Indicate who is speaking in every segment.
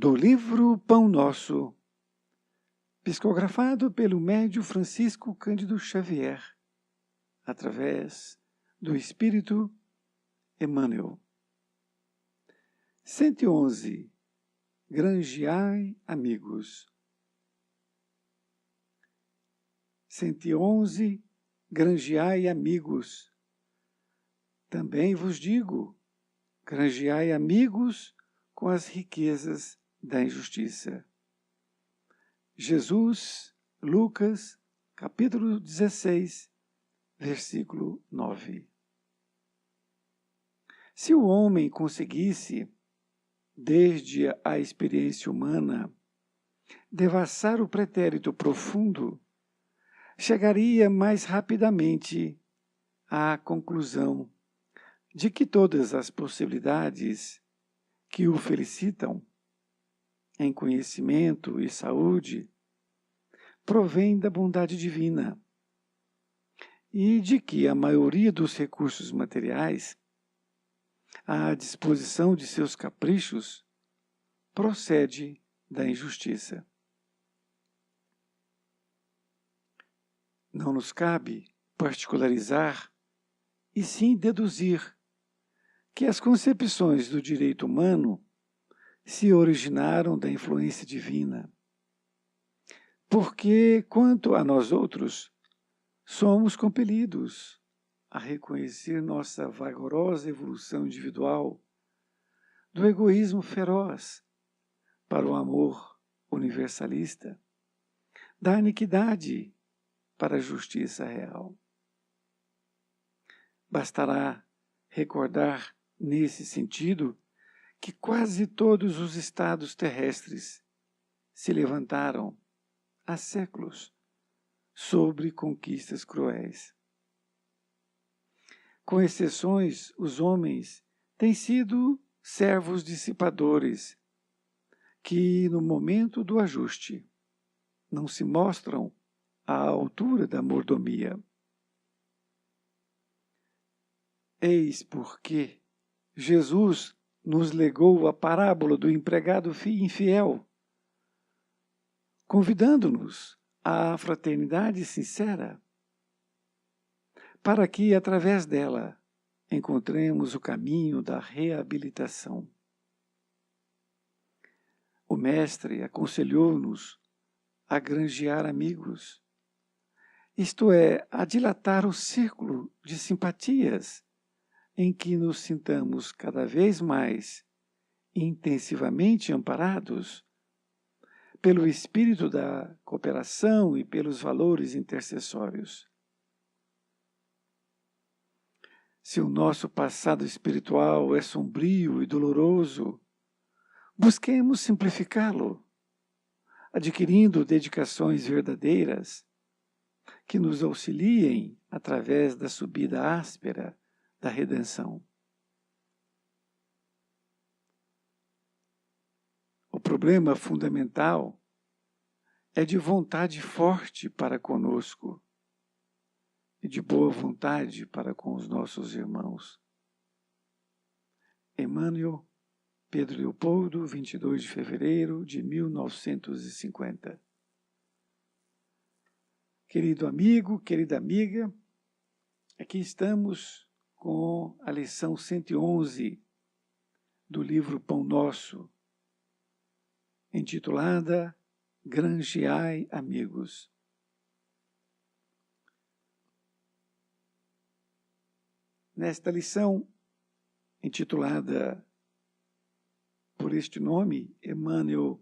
Speaker 1: Do livro Pão Nosso, psicografado pelo médium Francisco Cândido Xavier, através do Espírito Emmanuel. 111. Granjeai amigos. 111. Granjeai amigos. Também vos digo, granjeai amigos com as riquezas da injustiça. Jesus, Lucas, capítulo 16, versículo 9. Se o homem conseguisse, desde a experiência humana, devassar o pretérito profundo, chegaria mais rapidamente à conclusão de que todas as possibilidades que o felicitam em conhecimento e saúde provém da bondade divina e de que a maioria dos recursos materiais à disposição de seus caprichos procede da injustiça. Não nos cabe particularizar e sim deduzir que as concepções do direito humano se originaram da influência divina, porque, quanto a nós outros, somos compelidos a reconhecer nossa vagarosa evolução individual do egoísmo feroz para o amor universalista, da iniquidade para a justiça real. Bastará recordar, nesse sentido, que quase todos os estados terrestres se levantaram há séculos sobre conquistas cruéis. Com exceções, os homens têm sido servos dissipadores que, no momento do ajuste, não se mostram à altura da mordomia. Eis porque Jesus nos legou a parábola do empregado infiel, convidando-nos à fraternidade sincera, para que, através dela, encontremos o caminho da reabilitação. O Mestre aconselhou-nos a granjear amigos, isto é, a dilatar o círculo de simpatias em que nos sintamos cada vez mais intensivamente amparados pelo espírito da cooperação e pelos valores intercessórios. Se o nosso passado espiritual é sombrio e doloroso, busquemos simplificá-lo, adquirindo dedicações verdadeiras que nos auxiliem através da subida áspera da redenção. O problema fundamental é de vontade forte para conosco e de boa vontade para com os nossos irmãos. Emmanuel, Pedro Leopoldo, 22 de fevereiro de 1950. Querido amigo, querida amiga, aqui estamos com a lição 111 do livro Pão Nosso, intitulada Granjeai Amigos. Nesta lição, intitulada por este nome, Emmanuel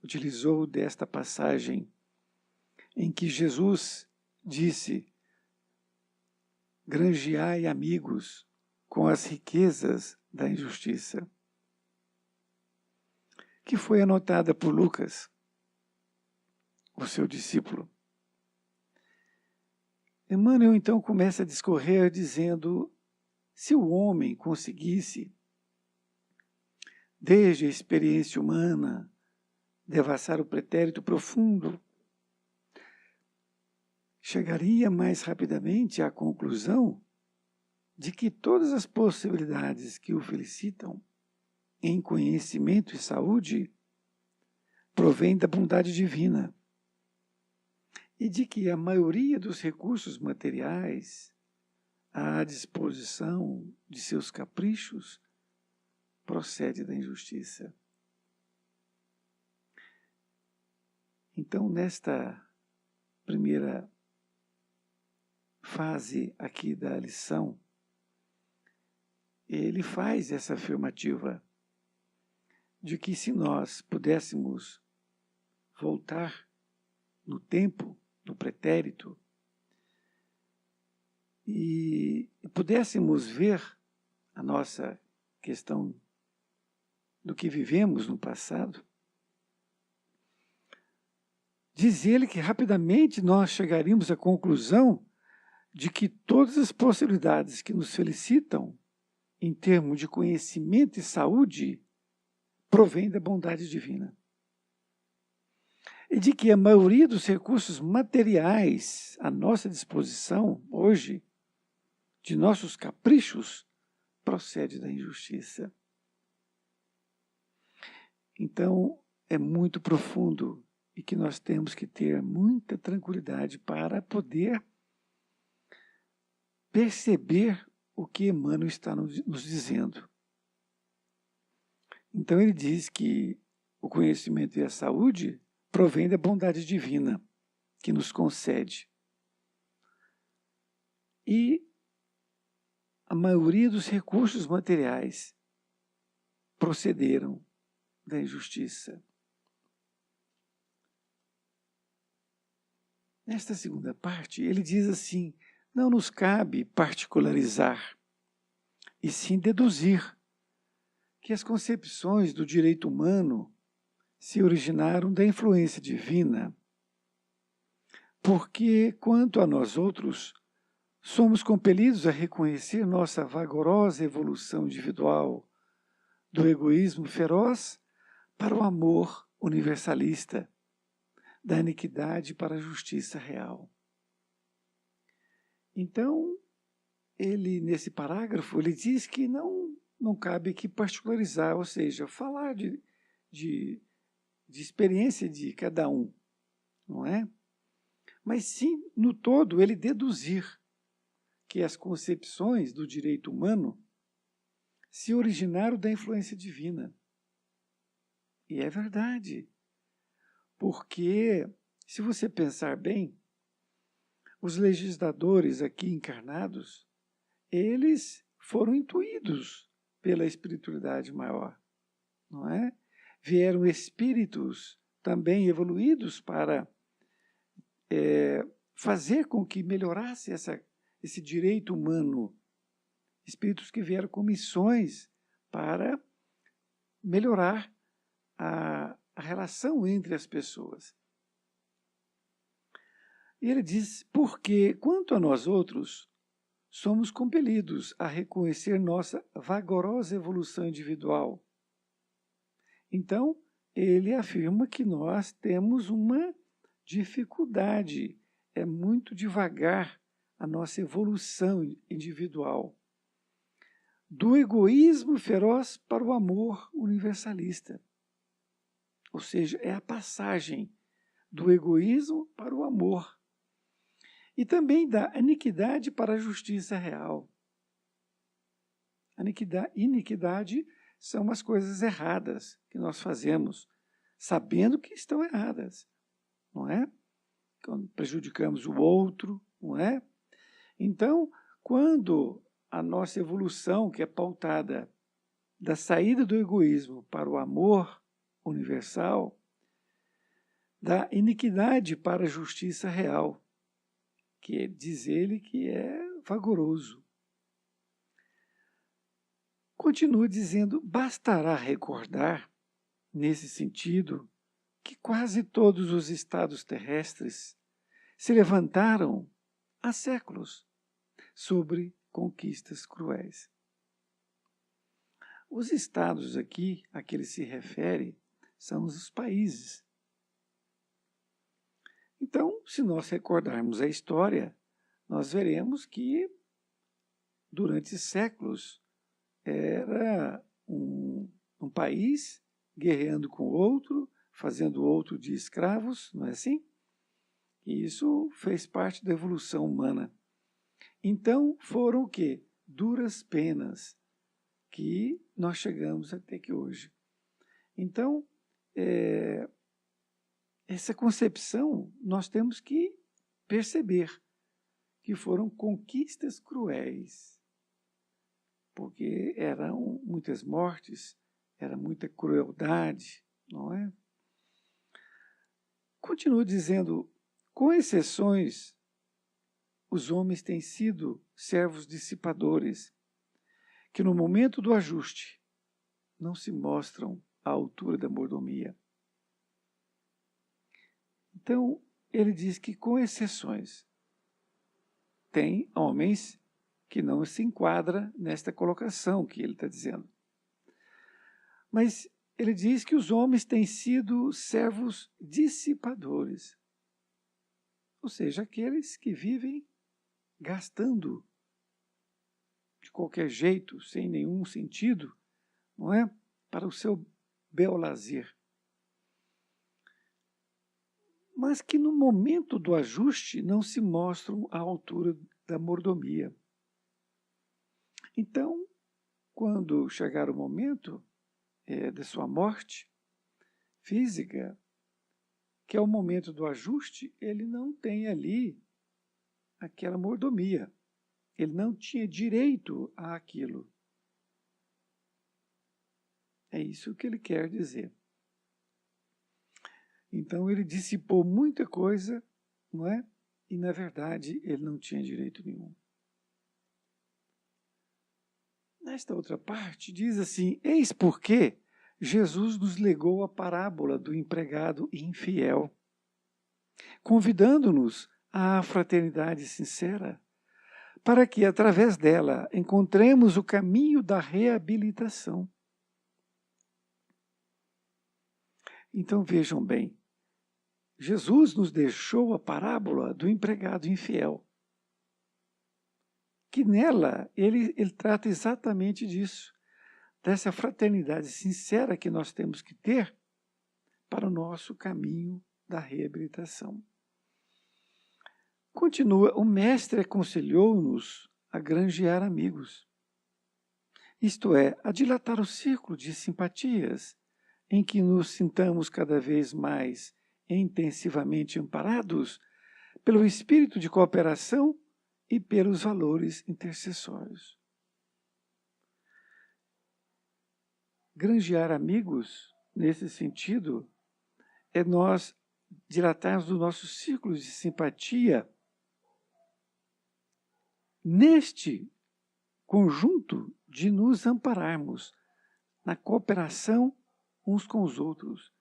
Speaker 1: utilizou desta passagem em que Jesus disse: granjeai amigos com as riquezas da injustiça, que foi anotada por Lucas, o seu discípulo. Emmanuel então começa a discorrer dizendo: se o homem conseguisse, desde a experiência humana, devassar o pretérito profundo, chegaria mais rapidamente à conclusão de que todas as possibilidades que o felicitam em conhecimento e saúde provém da bondade divina e de que a maioria dos recursos materiais à disposição de seus caprichos procede da injustiça. Então, nesta primeira fase aqui da lição, ele faz essa afirmativa de que se nós pudéssemos voltar no tempo, no pretérito, e pudéssemos ver a nossa questão do que vivemos no passado, diz ele que rapidamente nós chegaríamos à conclusão de que todas as possibilidades que nos felicitam em termos de conhecimento e saúde provém da bondade divina. E de que a maioria dos recursos materiais à nossa disposição hoje, de nossos caprichos, procede da injustiça. Então, é muito profundo e que nós temos que ter muita tranquilidade para poder perceber o que Emmanuel está nos dizendo. Então ele diz que o conhecimento e a saúde provém da bondade divina que nos concede. E a maioria dos recursos materiais procederam da injustiça. Nesta segunda parte, ele diz assim: não nos cabe particularizar, e sim deduzir que as concepções do direito humano se originaram da influência divina, porque, quanto a nós outros, somos compelidos a reconhecer nossa vagarosa evolução individual do egoísmo feroz para o amor universalista, da iniquidade para a justiça real. Então, ele, nesse parágrafo, ele diz que não cabe aqui particularizar, ou seja, falar de experiência de cada um, não é? Mas sim, no todo, ele deduzir que as concepções do direito humano se originaram da influência divina. E é verdade, porque, se você pensar bem, os legisladores aqui encarnados, eles foram intuídos pela espiritualidade maior, não é? Vieram espíritos também evoluídos para fazer com que melhorasse esse direito humano, espíritos que vieram com missões para melhorar a relação entre as pessoas. E ele diz, porque, quanto a nós outros, somos compelidos a reconhecer nossa vagarosa evolução individual. Então, ele afirma que nós temos uma dificuldade, é muito devagar a nossa evolução individual. Do egoísmo feroz para o amor universalista. Ou seja, é a passagem do egoísmo para o amor. E também da iniquidade para a justiça real. A iniquidade são as coisas erradas que nós fazemos, sabendo que estão erradas, não é? Quando prejudicamos o outro, não é? Então, quando a nossa evolução, que é pautada da saída do egoísmo para o amor universal, da iniquidade para a justiça real, que diz ele que é vagaroso. Continua dizendo, bastará recordar, nesse sentido, que quase todos os estados terrestres se levantaram há séculos sobre conquistas cruéis. Os estados aqui a que ele se refere são os países. Então, se nós recordarmos a história, nós veremos que durante séculos era um país guerreando com outro, fazendo outro de escravos, não é assim? E isso fez parte da evolução humana. Então, foram o quê? Duras penas que nós chegamos até que hoje. Então, essa concepção nós temos que perceber que foram conquistas cruéis, porque eram muitas mortes, era muita crueldade, não é? Continua dizendo, com exceções, os homens têm sido servos dissipadores, que no momento do ajuste não se mostram à altura da mordomia. Então, ele diz que, com exceções, tem homens que não se enquadram nesta colocação que ele está dizendo. Mas ele diz que os homens têm sido servos dissipadores, ou seja, aqueles que vivem gastando de qualquer jeito, sem nenhum sentido, não é? Para o seu bel lazer. Mas que no momento do ajuste não se mostram à altura da mordomia. Então, quando chegar o momento de sua morte física, que é o momento do ajuste, ele não tem ali aquela mordomia. Ele não tinha direito àquilo. É isso que ele quer dizer. Então ele dissipou muita coisa, não é? E na verdade ele não tinha direito nenhum. Nesta outra parte diz assim, eis porque Jesus nos legou a parábola do empregado infiel, convidando-nos à fraternidade sincera, para que, através dela, encontremos o caminho da reabilitação. Então vejam bem, Jesus nos deixou a parábola do empregado infiel, que nela ele trata exatamente disso, dessa fraternidade sincera que nós temos que ter para o nosso caminho da reabilitação. Continua, o mestre aconselhou-nos a granjear amigos, isto é, a dilatar o círculo de simpatias em que nos sintamos cada vez mais intensivamente amparados pelo espírito de cooperação e pelos valores intercessórios. Granjear amigos, nesse sentido, é nós dilatarmos o nosso círculo de simpatia neste conjunto de nos ampararmos na cooperação uns com os outros.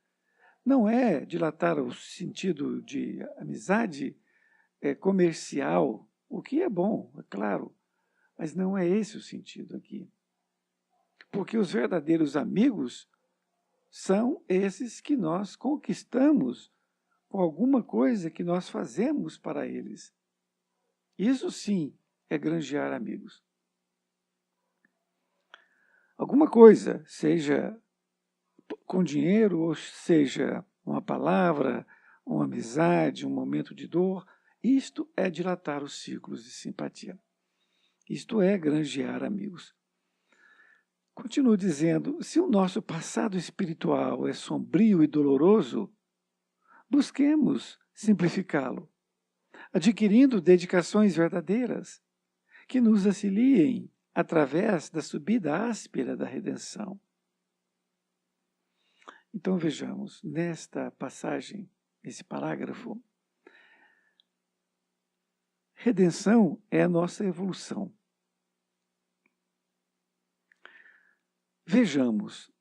Speaker 1: Não é dilatar o sentido de amizade comercial, o que é bom, é claro, mas não é esse o sentido aqui. Porque os verdadeiros amigos são esses que nós conquistamos com alguma coisa que nós fazemos para eles. Isso sim é granjear amigos. Alguma coisa, seja com dinheiro, ou seja uma palavra, uma amizade, um momento de dor, isto é dilatar os círculos de simpatia. Isto é granjear amigos. Continuo dizendo, se o nosso passado espiritual é sombrio e doloroso, busquemos simplificá-lo, adquirindo dedicações verdadeiras que nos auxiliem através da subida áspera da redenção. Então vejamos, nesta passagem, esse parágrafo, redenção é a nossa evolução. Vejamos,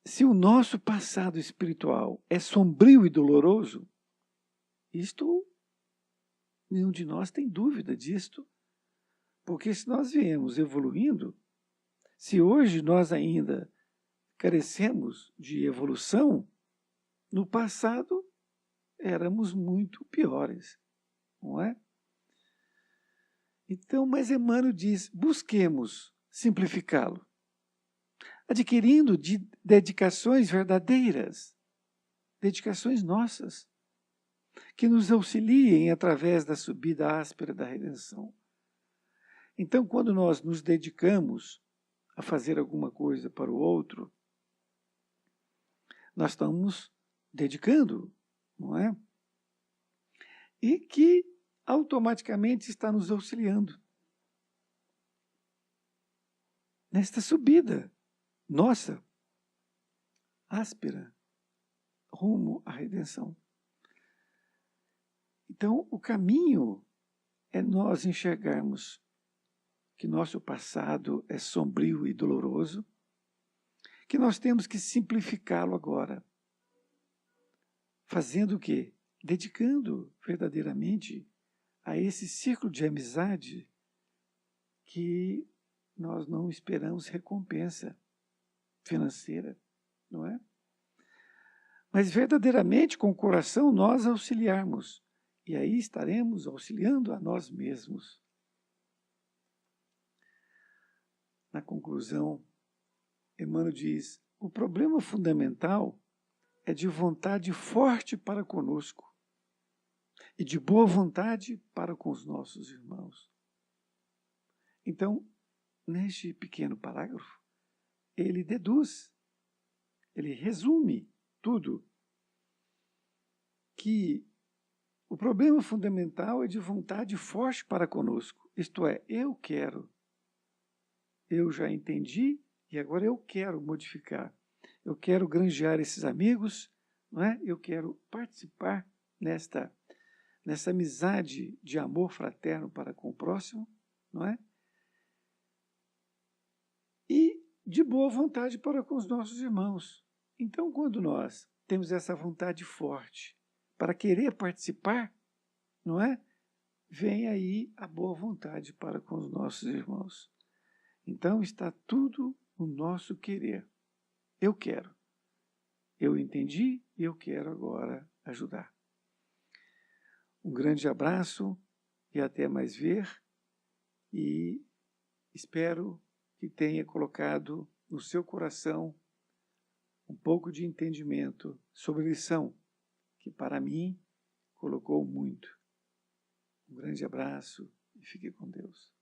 Speaker 1: se o nosso passado espiritual é sombrio e doloroso, isto, nenhum de nós tem dúvida disto, porque se nós viemos evoluindo, se hoje nós ainda carecemos de evolução, no passado éramos muito piores, não é? Então, mas Emmanuel diz, busquemos simplificá-lo, adquirindo dedicações verdadeiras dedicações nossas, que nos auxiliem através da subida áspera da redenção. Então, quando nós nos dedicamos a fazer alguma coisa para o outro, nós estamos dedicando, não é? E que automaticamente está nos auxiliando nesta subida nossa, áspera, rumo à redenção. Então, o caminho é nós enxergarmos que nosso passado é sombrio e doloroso, que nós temos que simplificá-lo agora. Fazendo o quê? Dedicando verdadeiramente a esse círculo de amizade que nós não esperamos recompensa financeira, não é? Mas verdadeiramente com o coração nós auxiliarmos. E aí estaremos auxiliando a nós mesmos. Na conclusão, Emmanuel diz: o problema fundamental é de vontade forte para conosco e de boa vontade para com os nossos irmãos. Então, neste pequeno parágrafo, ele deduz, ele resume tudo, que o problema fundamental é de vontade forte para conosco, isto é, eu quero, eu já entendi e agora eu quero modificar, eu quero granjear esses amigos, não é? Eu quero participar nessa amizade de amor fraterno para com o próximo, não é? E de boa vontade para com os nossos irmãos. Então, quando nós temos essa vontade forte para querer participar, não é? Vem aí a boa vontade para com os nossos irmãos. Então, está tudo no nosso querer. Eu quero. Eu entendi e eu quero agora ajudar. Um grande abraço e até mais ver. E espero que tenha colocado no seu coração um pouco de entendimento sobre a lição, que para mim colocou muito. Um grande abraço e fique com Deus.